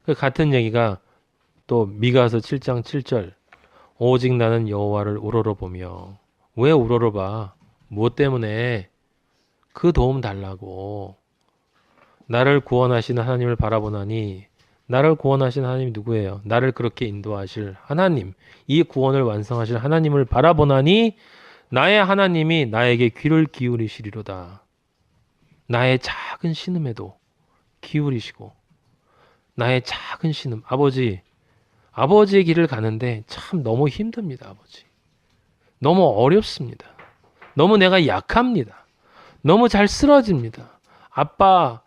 그 같은 얘기가 또 미가서 7장 7절 오직 나는 여호와를 우러러보며 왜 우러러봐? 무엇 때문에? 그 도움 달라고. 나를 구원하시는 하나님을 바라보나니 나를 구원하신 하나님이 누구예요? 나를 그렇게 인도하실 하나님, 이 구원을 완성하실 하나님을 바라보나니 나의 하나님이 나에게 귀를 기울이시리로다. 나의 작은 신음에도 기울이시고 나의 작은 신음, 아버지의 길을 가는데 참 너무 힘듭니다, 아버지. 너무 어렵습니다. 너무 내가 약합니다. 너무 잘 쓰러집니다. 아빠,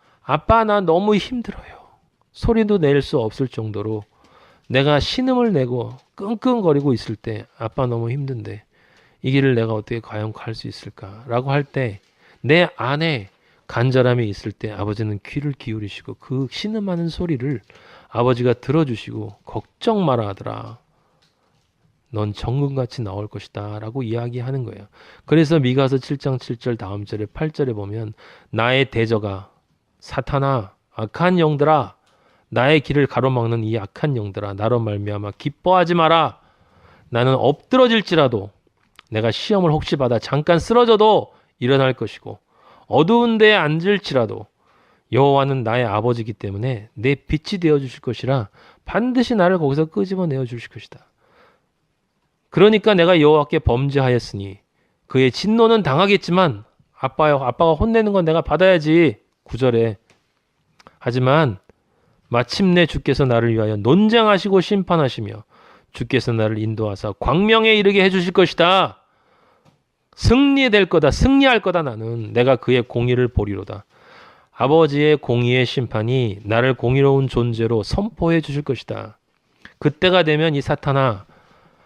나 너무 힘들어요. 소리도 낼 수 없을 정도로 내가 신음을 내고 끙끙거리고 있을 때 아빠 너무 힘든데 이 길을 내가 어떻게 과연 갈 수 있을까라고 할 때 내 안에 간절함이 있을 때 아버지는 귀를 기울이시고 그 신음하는 소리를 아버지가 들어주시고 걱정 마라 하더라. 넌 정금같이 나올 것이다 라고 이야기하는 거예요. 그래서 미가서 7장 7절 다음 절에 8절에 보면 나의 대저가 사탄아 악한 영들아 나의 길을 가로막는 이 악한 영들아 나로 말미암아 기뻐하지 마라. 나는 엎드러질지라도 내가 시험을 혹시 받아 잠깐 쓰러져도 일어날 것이고 어두운 데에 앉을지라도 여호와는 나의 아버지이기 때문에 내 빛이 되어 주실 것이라 반드시 나를 거기서 끄집어내어 주실 것이다. 그러니까 내가 여호와께 범죄하였으니 그의 진노는 당하겠지만 아빠가 혼내는 건 내가 받아야지. 9절에 하지만 마침내 주께서 나를 위하여 논쟁하시고 심판하시며 주께서 나를 인도하사 광명에 이르게 해주실 것이다. 승리될 거다. 승리할 거다. 나는 내가 그의 공의를 보리로다. 아버지의 공의의 심판이 나를 공의로운 존재로 선포해 주실 것이다. 그때가 되면 이 사탄아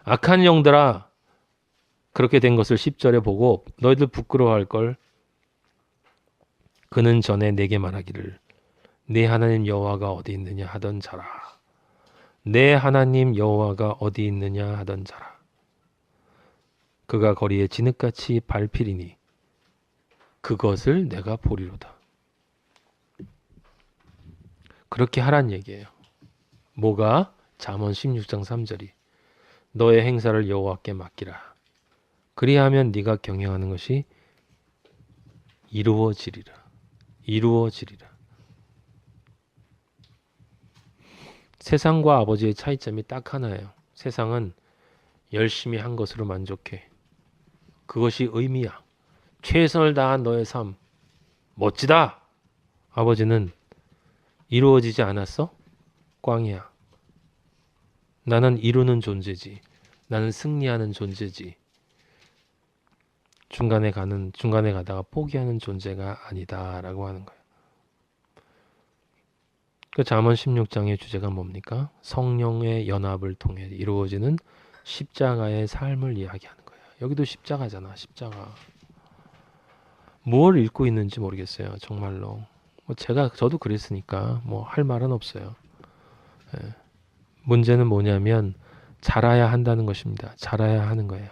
악한 영들아 그렇게 된 것을 10절에 보고 너희들 부끄러워할 걸. 그는 전에 내게 말하기를 네 하나님 여호와가 어디 있느냐 하던 자라. 내 하나님 여호와가 어디 있느냐 하던 자라. 그가 거리에 진흙같이 밟히리니 그것을 내가 보리로다. 그렇게 하란 얘기예요. 뭐가? 잠언 16장 3절이 너의 행사를 여호와께 맡기라. 그리하면 네가 경영하는 것이 이루어지리라. 이루어지리라. 세상과 아버지의 차이점이 딱 하나예요. 세상은 열심히 한 것으로 만족해. 그것이 의미야. 최선을 다한 너의 삶. 멋지다. 아버지는 이루어지지 않았어? 꽝이야. 나는 이루는 존재지. 나는 승리하는 존재지. 중간에 가다가 포기하는 존재가 아니다라고 하는 거예요. 그 잠언 16장의 주제가 뭡니까? 성령의 연합을 통해 이루어지는 십자가의 삶을 이야기하는 거예요. 여기도 십자가잖아. 십자가. 뭘 읽고 있는지 모르겠어요. 정말로. 저도 그랬으니까 뭐 할 말은 없어요. 예. 문제는 뭐냐면 자라야 한다는 것입니다. 자라야 하는 거예요.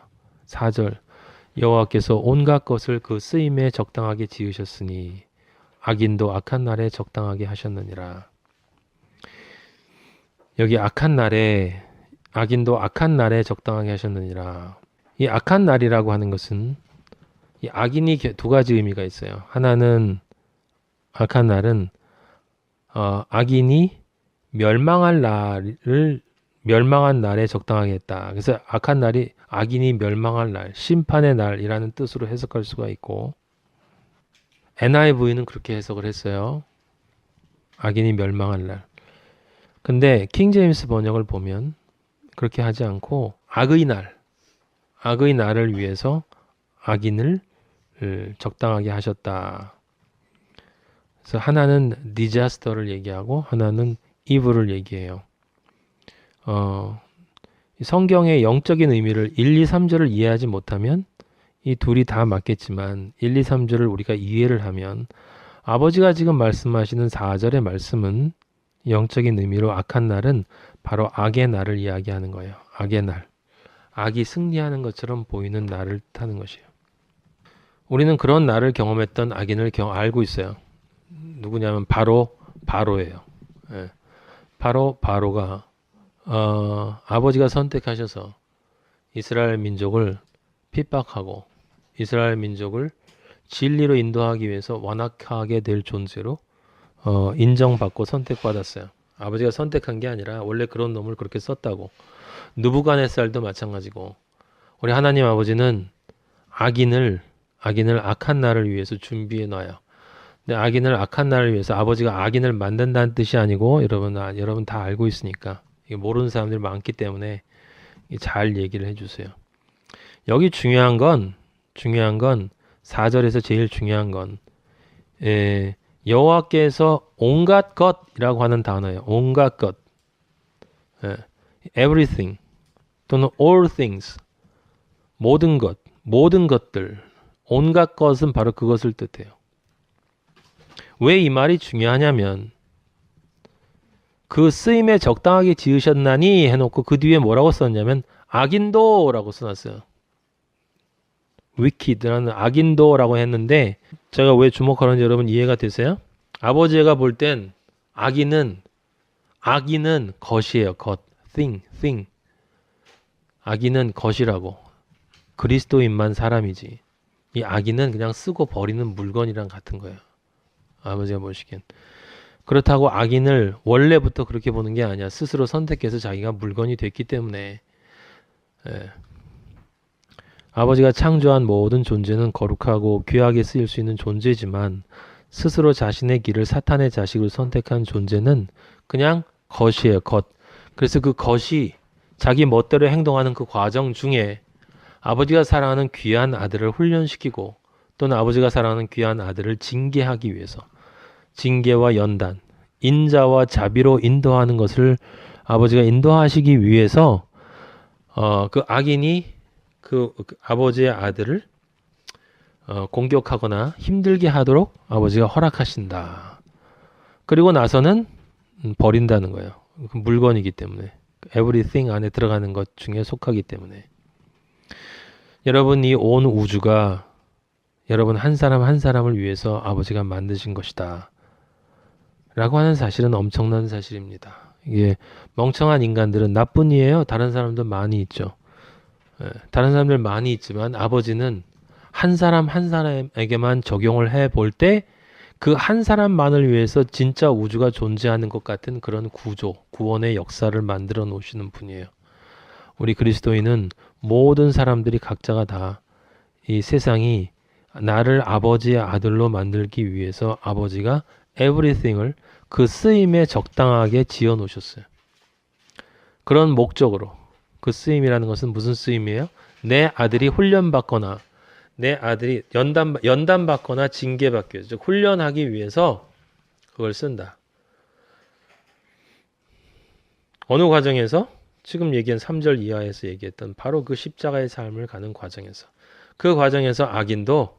4절 여호와께서 온갖 것을 그 쓰임에 적당하게 지으셨으니 악인도 악한 날에 적당하게 하셨느니라. 여기 악인도 악한 날에 적당하게 하셨느니라. 이 악한 날이라고 하는 것은 이 악인이 두 가지 의미가 있어요. 하나는 악한 날은 악인이 멸망한 날에 적당하게 했다. 그래서 악한 날이 악인이 멸망할 날, 심판의 날이라는 뜻으로 해석할 수가 있고 NIV는 그렇게 해석을 했어요. 악인이 멸망할 날. 근데 킹제임스 번역을 보면 그렇게 하지 않고 악의 날을 위해서 악인을 적당하게 하셨다. 그래서 하나는 디자스터를 얘기하고 하나는 이브를 얘기해요. 성경의 영적인 의미를 1, 2, 3절을 이해하지 못하면 이 둘이 다 맞겠지만 1, 2, 3절을 우리가 이해를 하면 아버지가 지금 말씀하시는 4절의 말씀은 영적인 의미로 악한 날은 바로 악의 날을 이야기하는 거예요. 악의 날. 악이 승리하는 것처럼 보이는 날을 뜻하는 것이에요. 우리는 그런 날을 경험했던 악인을 알고 있어요. 누구냐면 바로예요. 예. 바로가 아버지가 선택하셔서 이스라엘 민족을 핍박하고 이스라엘 민족을 진리로 인도하기 위해서 완악하게 될 존재로 인정받고 선택받았어요. 아버지가 선택한 게 아니라 원래 그런 놈을 그렇게 썼다고. 느부갓네살도 마찬가지고. 우리 하나님 아버지는 악인을 악한 날을 위해서 준비해 놔요. 근데 악인을 악한 날을 위해서 아버지가 악인을 만든다는 뜻이 아니고 여러분 다 알고 있으니까 이게 모르는 사람들이 많기 때문에 잘 얘기를 해주세요. 여기 중요한 건 4절에서 제일 중요한 건 여호와께서 온갖 것이라고 하는 단어예요. 온갖 것, everything 또는 all things, 모든 것, 모든 것들, 온갖 것은 바로 그것을 뜻해요. 왜 이 말이 중요하냐면 그 쓰임에 적당하게 지으셨나니 해놓고 그 뒤에 뭐라고 썼냐면 악인도라고 써놨어요. wicked라는 악인도라고 했는데 제가 왜 주목하는지 여러분 이해가 되세요? 아버지가 볼 땐 악인은 것이에요. 것, thing. 악인은 것이라고. 그리스도인만 사람이지. 이 악인은 그냥 쓰고 버리는 물건이랑 같은 거예요. 아버지가 보시기엔. 그렇다고 악인을 원래부터 그렇게 보는 게 아니야. 스스로 선택해서 자기가 물건이 됐기 때문에. 아버지가 창조한 모든 존재는 거룩하고 귀하게 쓰일 수 있는 존재지만 스스로 자신의 길을 사탄의 자식을 선택한 존재는 그냥 것이에요. 것. 그래서 그 것이 자기 멋대로 행동하는 그 과정 중에 아버지가 사랑하는 귀한 아들을 훈련시키고 또는 아버지가 사랑하는 귀한 아들을 징계하기 위해서 징계와 연단, 인자와 자비로 인도하는 것을 아버지가 인도하시기 위해서 그 악인이 그 아버지의 아들을 공격하거나 힘들게 하도록 아버지가 허락하신다. 그리고 나서는 버린다는 거예요. 물건이기 때문에. everything 안에 들어가는 것 중에 속하기 때문에. 여러분 이 온 우주가 여러분 한 사람 한 사람을 위해서 아버지가 만드신 것이다. 라고 하는 사실은 엄청난 사실입니다. 이게 멍청한 인간들은 나쁜 이에요. 다른 사람도 많이 있죠. 다른 사람들 많이 있지만 아버지는 한 사람 한 사람에게만 적용을 해볼 때 그 한 사람만을 위해서 진짜 우주가 존재하는 것 같은 그런 구조, 구원의 역사를 만들어 놓으시는 분이에요. 우리 그리스도인은 모든 사람들이 각자가 다 이 세상이 나를 아버지의 아들로 만들기 위해서 아버지가 everything을 그 쓰임에 적당하게 지어 놓으셨어요. 그런 목적으로. 그 쓰임이라는 것은 무슨 쓰임이에요? 내 아들이 훈련받거나 내 아들이 연단받거나 징계받기 위해서, 즉 훈련하기 위해서 그걸 쓴다. 어느 과정에서? 지금 얘기한 3절 이하에서 얘기했던 바로 그 십자가의 삶을 가는 과정에서. 그 과정에서 악인도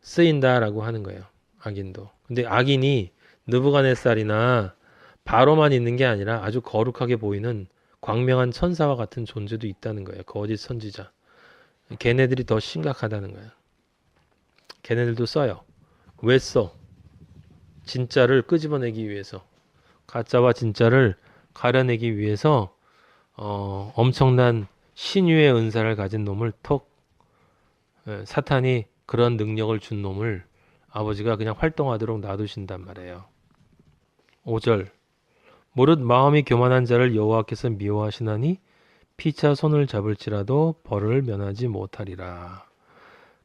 쓰인다라고 하는 거예요. 악인도. 근데 악인이 느부갓네살이나 바로만 있는 게 아니라 아주 거룩하게 보이는 광명한 천사와 같은 존재도 있다는 거예요. 거짓 선지자. 걔네들이 더 심각하다는 거예요. 걔네들도 써요. 왜 써? 진짜를 끄집어내기 위해서. 가짜와 진짜를 가려내기 위해서 엄청난 신유의 은사를 가진 놈을 사탄이 그런 능력을 준 놈을 아버지가 그냥 활동하도록 놔두신단 말이에요. 5절 무릇 마음이 교만한 자를 여호와께서 미워하시나니 피차 손을 잡을지라도 벌을 면하지 못하리라.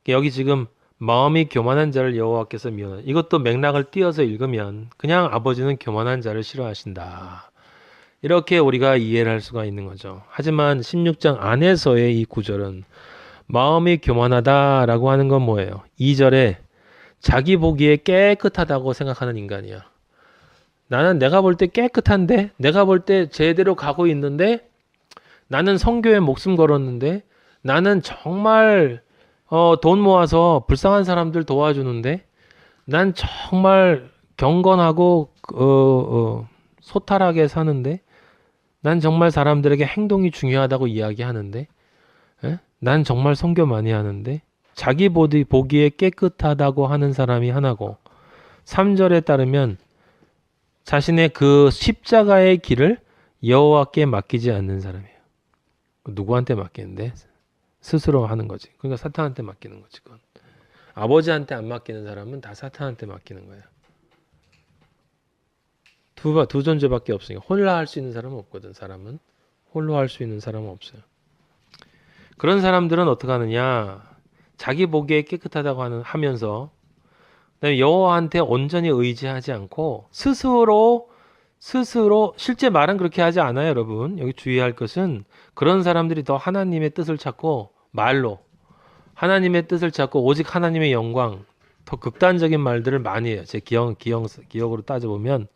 여기 지금 마음이 교만한 자를 여호와께서 미워하시나니 이것도 맥락을 띄어서 읽으면 그냥 아버지는 교만한 자를 싫어하신다. 이렇게 우리가 이해를 할 수가 있는 거죠. 하지만 16장 안에서의 이 구절은 마음이 교만하다라고 하는 건 뭐예요? 2절에 자기 보기에 깨끗하다고 생각하는 인간이야. 나는 내가 볼 때 깨끗한데, 내가 볼 때 제대로 가고 있는데, 나는 선교에 목숨 걸었는데, 나는 정말 돈 모아서 불쌍한 사람들 도와주는데, 난 정말 경건하고 소탈하게 사는데, 난 정말 사람들에게 행동이 중요하다고 이야기하는데, 난 정말 선교 많이 하는데, 자기 보기에 깨끗하다고 하는 사람이 하나고, 3절에 따르면 자신의 그 십자가의 길을 여호와께 맡기지 않는 사람이에요. 누구한테 맡기는데? 스스로 하는 거지. 그러니까 사탄한테 맡기는 거지. 그건. 아버지한테 안 맡기는 사람은 다 사탄한테 맡기는 거예요. 두 존재밖에 없으니까 홀라 할 수 있는 사람은 없거든. 사람은 홀로 할 수 있는 사람은 없어요. 그런 사람들은 어떻게 하느냐? 자기 보기에 깨끗하다고 하면서 그다음에 여호와한테 온전히 의지하지 않고 스스로 실제 말은 그렇게 하지 않아요, 여러분. 여기 주의할 것은 그런 사람들이 더 하나님의 뜻을 찾고 말로 하나님의 뜻을 찾고 오직 하나님의 영광 더 극단적인 말들을 많이 해요. 제 기억으로 따져보면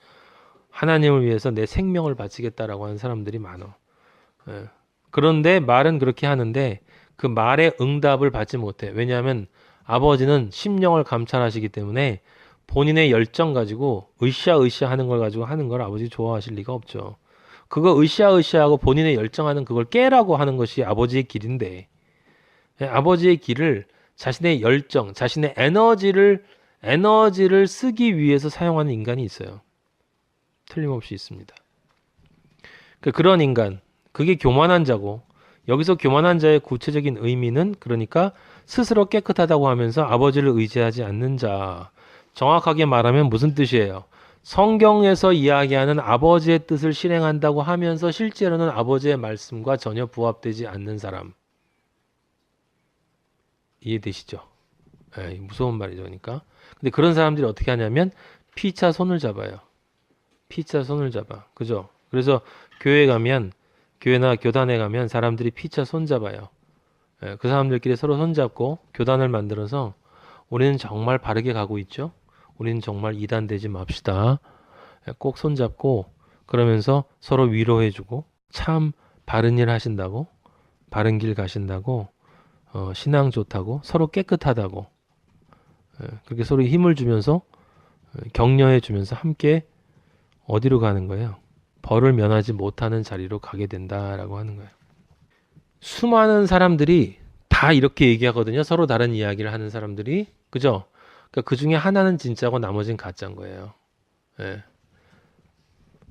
하나님을 위해서 내 생명을 바치겠다라고 하는 사람들이 많아. 예. 그런데 말은 그렇게 하는데 그 말의 응답을 받지 못해. 왜냐하면 아버지는 심령을 감찰하시기 때문에 본인의 열정 가지고 으쌰으쌰 하는 걸 가지고 하는 걸 아버지 좋아하실 리가 없죠. 그거 으쌰으쌰하고 본인의 열정하는 그걸 깨라고 하는 것이 아버지의 길인데 아버지의 길을 자신의 열정, 자신의 에너지를 쓰기 위해서 사용하는 인간이 있어요. 틀림없이 있습니다. 그런 인간, 그게 교만한 자고 여기서 교만한 자의 구체적인 의미는 그러니까 스스로 깨끗하다고 하면서 아버지를 의지하지 않는 자. 정확하게 말하면 무슨 뜻이에요? 성경에서 이야기하는 아버지의 뜻을 실행한다고 하면서 실제로는 아버지의 말씀과 전혀 부합되지 않는 사람. 이해되시죠? 에이, 무서운 말이죠. 그러니까. 근데 그런 사람들이 어떻게 하냐면 피차 손을 잡아요. 피차 손을 잡아. 그죠? 그래서 교회나 교단에 가면 사람들이 피차 손 잡아요. 그 사람들끼리 서로 손잡고 교단을 만들어서 우리는 정말 바르게 가고 있죠. 우리는 정말 이단되지 맙시다. 꼭 손잡고 그러면서 서로 위로해주고 참 바른 일 하신다고 바른 길 가신다고 신앙 좋다고 서로 깨끗하다고 그렇게 서로 힘을 주면서 격려해 주면서 함께 어디로 가는 거예요? 벌을 면하지 못하는 자리로 가게 된다라고 하는 거예요. 수많은 사람들이 다 이렇게 얘기하거든요. 서로 다른 이야기를 하는 사람들이. 그죠? 그러니까 그 중에 하나는 진짜고 나머지는 가짜인 거예요. 예.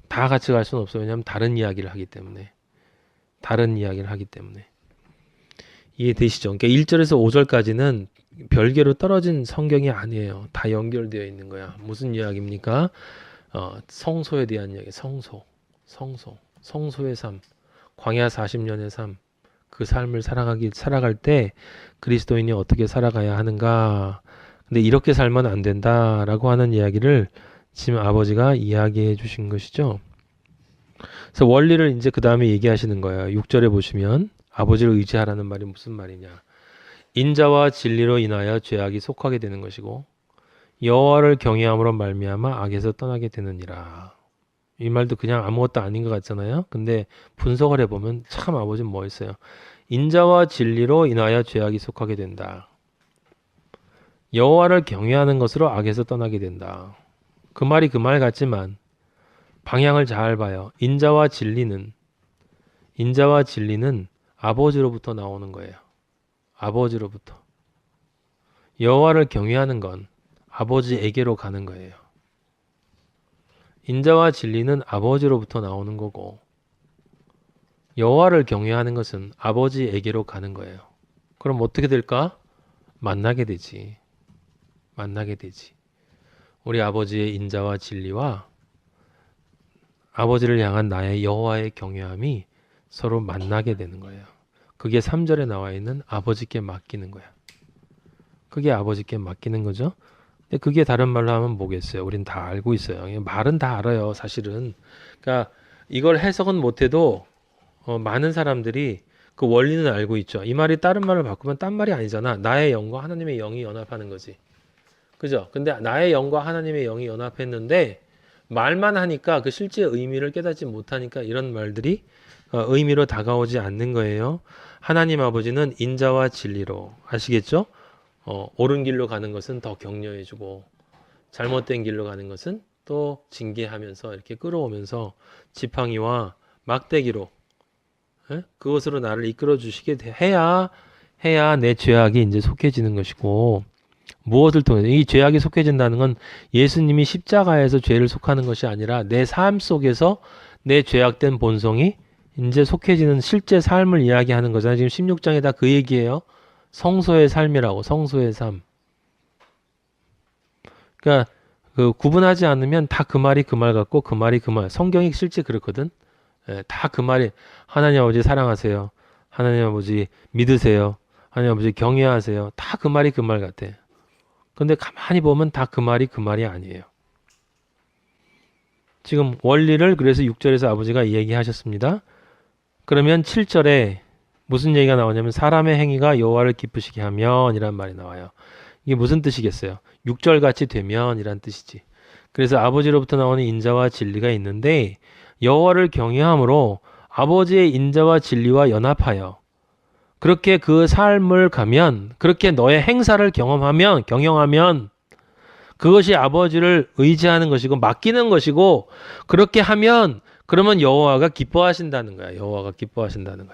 다 같이 갈 수는 없어요. 왜냐하면 다른 이야기를 하기 때문에. 이해되시죠? 그러니까 1절에서 5절까지는 별개로 떨어진 성경이 아니에요. 다 연결되어 있는 거야. 무슨 이야기입니까? 성소에 대한 이야기. 성소의 삶. 광야 40년의 삶. 그 삶을 살아갈 때 그리스도인이 어떻게 살아가야 하는가. 근데 이렇게 살면 안 된다라고 하는 이야기를 지금 아버지가 이야기해 주신 것이죠. 그래서 원리를 이제 그 다음에 얘기하시는 거예요. 6절에 보시면 아버지를 의지하라는 말이 무슨 말이냐. 인자와 진리로 인하여 죄악이 속하게 되는 것이고 여호와를 경외함으로 말미암아 악에서 떠나게 되느니라. 이 말도 그냥 아무것도 아닌 것 같잖아요. 근데 분석을 해보면 참 아버지는 뭐였어요. 인자와 진리로 인하여 죄악이 속하게 된다. 여호와를 경외하는 것으로 악에서 떠나게 된다. 그 말이 그 말 같지만 방향을 잘 봐요. 인자와 진리는 아버지로부터 나오는 거예요. 아버지로부터. 여호와를 경외하는 건 아버지에게로 가는 거예요. 인자와 진리는 아버지로부터 나오는 거고 여호와를 경외하는 것은 아버지에게로 가는 거예요. 그럼 어떻게 될까? 만나게 되지. 우리 아버지의 인자와 진리와 아버지를 향한 나의 여호와의 경외함이 서로 만나게 되는 거예요. 그게 3절에 나와 있는 아버지께 맡기는 거야. 그게 아버지께 맡기는 거죠. 근데 그게 다른 말로 하면 뭐겠어요? 우린 다 알고 있어요. 말은 다 알아요, 사실은. 그러니까 이걸 해석은 못해도 많은 사람들이 그 원리는 알고 있죠. 이 말이 다른 말을 바꾸면 딴 말이 아니잖아. 나의 영과 하나님의 영이 연합하는 거지. 그죠? 근데 나의 영과 하나님의 영이 연합했는데 말만 하니까 그 실제 의미를 깨닫지 못하니까 이런 말들이 의미로 다가오지 않는 거예요. 하나님 아버지는 인자와 진리로 아시겠죠? 옳은 길로 가는 것은 더 격려해주고 잘못된 길로 가는 것은 또 징계하면서 이렇게 끌어오면서 지팡이와 막대기로 그것으로 나를 이끌어 주시게 해야 내 죄악이 이제 속해지는 것이고 무엇을 통해서? 이 죄악이 속해진다는 건 예수님이 십자가에서 죄를 속하는 것이 아니라 내 삶 속에서 내 죄악된 본성이 이제 속해지는 실제 삶을 이야기하는 거잖아요. 지금 16장에 다 그 얘기예요. 성소의 삶이라고, 성소의 삶. 그러니까 그 구분하지 않으면 다 그 말이 그 말 같고 그 말이 그 말. 성경이 실제 그렇거든. 예, 다 그 말이 하나님 아버지 사랑하세요. 하나님 아버지 믿으세요. 하나님 아버지 경외하세요. 다 그 말이 그 말 같아. 근데 가만히 보면 다 그 말이 그 말이 아니에요. 지금 원리를 그래서 6절에서 아버지가 얘기하셨습니다. 그러면 7절에 무슨 얘기가 나오냐면 사람의 행위가 여호와를 기쁘시게 하면 이란 말이 나와요. 이게 무슨 뜻이겠어요? 6절 같이 되면 이란 뜻이지. 그래서 아버지로부터 나오는 인자와 진리가 있는데 여호와를 경외함으로 아버지의 인자와 진리와 연합하여 그렇게 그 삶을 가면 그렇게 너의 행사를 경영하면 그것이 아버지를 의지하는 것이고 맡기는 것이고 그렇게 하면 그러면 여호와가 기뻐하신다는 거야. 여호와가 기뻐하신다는 거야.